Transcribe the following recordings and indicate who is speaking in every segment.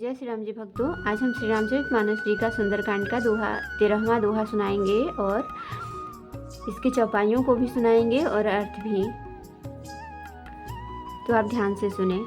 Speaker 1: जय श्री राम जी भक्तों, आज हम श्री रामचरितमानस जी का सुंदरकांड का 13वां दोहा सुनाएंगे और इसकी चौपाइयों को भी सुनाएंगे और अर्थ भी। तो आप ध्यान से सुने।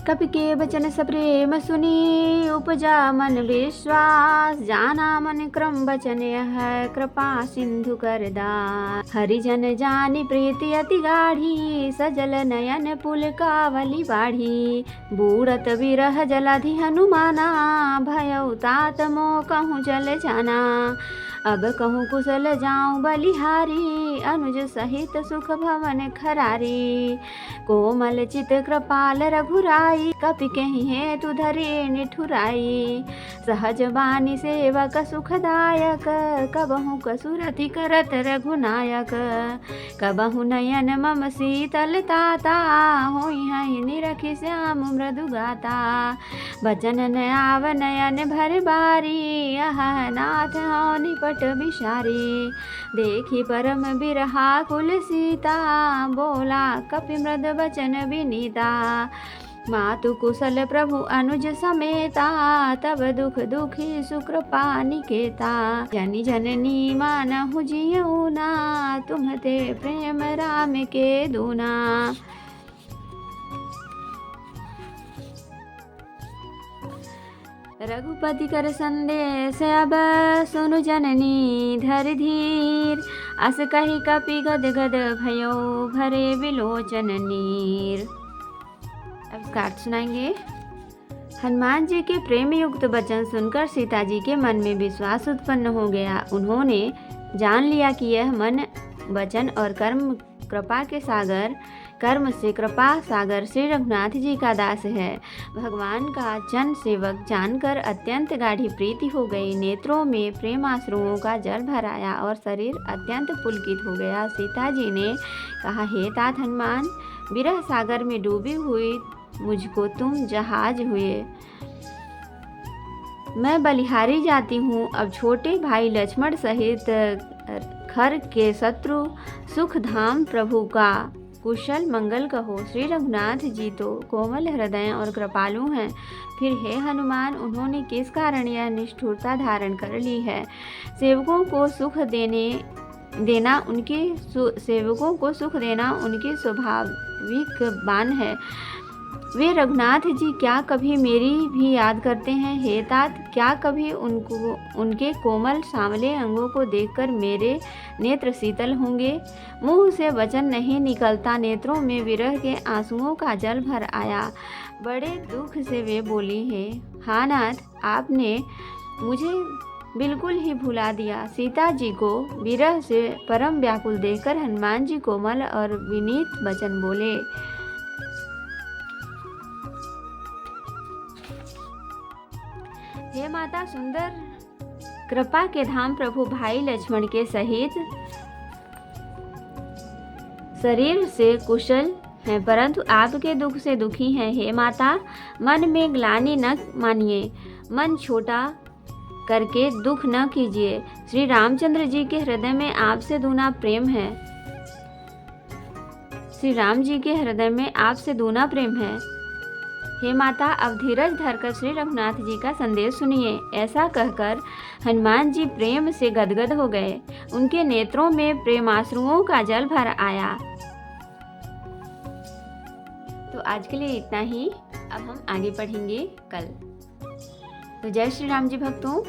Speaker 1: कपि के बचन सप्रेम सुनी, उपजा मन विश्वास, जाना मन क्रम बचन यह कृपा सिंधु कर दास। हरिजन जानी प्रीति अति गाढ़ी, सजल नयन पुल कावली बाढ़ी। बूढ़त बिरह जलाधि हनुमाना, भयउ तात मोह कहूँ चल जाना। अब कहूँ कुशल जाऊँ बलिहारी, अनुज सहित सुख भवन खरारी। कोमल चित कृपाल रघुराई, कपि कहि हेतु धरे निठुराई। सहज बानी सेवक सुखदायक, कबहु कसुरति करत रघुनायक। कबहु नयन मम शीतल ताता, होई हहि निरखि श्याम मृदु गाता। बचन न आव नयन भर बारी, अह नाथ हो निपट बिसारी। देखी परम बिरहा कुल सीता, बोला कपि मृद बचन विनीता। मातु कुशल प्रभु अनुज समेता, तब दुख दुखी सुकृपा निकेता। जनि जननी मानहु जियऊना, तुम्हते प्रेम राम के दूना। रघुपति कर संदेश अब सुनु जननी धर धीर। अस कही कपि गद गद भयो, भरे विलोचन नीर। अब इसका अर्थ सुनाएंगे। हनुमान जी के प्रेम युक्त वचन सुनकर सीता जी के मन में विश्वास उत्पन्न हो गया। उन्होंने जान लिया कि यह मन वचन और कर्म से कृपा सागर श्री रघुनाथ जी का दास है। भगवान का जन सेवक जानकर अत्यंत गाढ़ी प्रीति हो गई। नेत्रों में प्रेमाश्रुओं का जल भर आया और शरीर अत्यंत पुलकित हो गया। सीता जी ने कहा, हे तात हनुमान, विरह सागर में डूबी हुई मुझको तुम जहाज हुए। मैं बलिहारी जाती हूँ। अब छोटे भाई लक्ष्मण सहित खर के शत्रु सुख धाम प्रभु का कुशल मंगल कहो। श्री रघुनाथ जी तो कोमल हृदय और कृपालु हैं, फिर हे हनुमान, उन्होंने किस कारण यह निष्ठुरता धारण कर ली है। सेवकों को सुख देना उनकी स्वाभाविक बान है। वे रघुनाथ जी क्या कभी मेरी भी याद करते हैं? हे तात, क्या कभी उनके कोमल सांवले अंगों को देखकर मेरे नेत्र शीतल होंगे? मुंह से वचन नहीं निकलता, नेत्रों में विरह के आंसुओं का जल भर आया। बड़े दुख से वे बोली, है हाँ नाथ, आपने मुझे बिल्कुल ही भुला दिया। सीता जी को विरह से परम व्याकुल देखकर हनुमान जी कोमल और विनीत वचन बोले। हे माता सुंदर, कृपा के धाम प्रभु भाई लक्ष्मण के सहित शरीर से कुशल हैं, परंतु आपके दुख से दुखी हैं। हे माता, मन में ग्लानि न मानिए, मन छोटा करके दुख न कीजिए। श्री रामचंद्र जी के हृदय में आपसे दूना प्रेम है। श्री राम जी के हृदय में आपसे दूना प्रेम है। हे माता, अब धीरज धरकर श्री रघुनाथ जी का संदेश सुनिए। ऐसा कहकर हनुमान जी प्रेम से गदगद हो गए। उनके नेत्रों में प्रेमाश्रुओं का जल भर आया। तो आज के लिए इतना ही। अब हम आगे पढ़ेंगे कल। तो जय श्री राम जी भक्तों।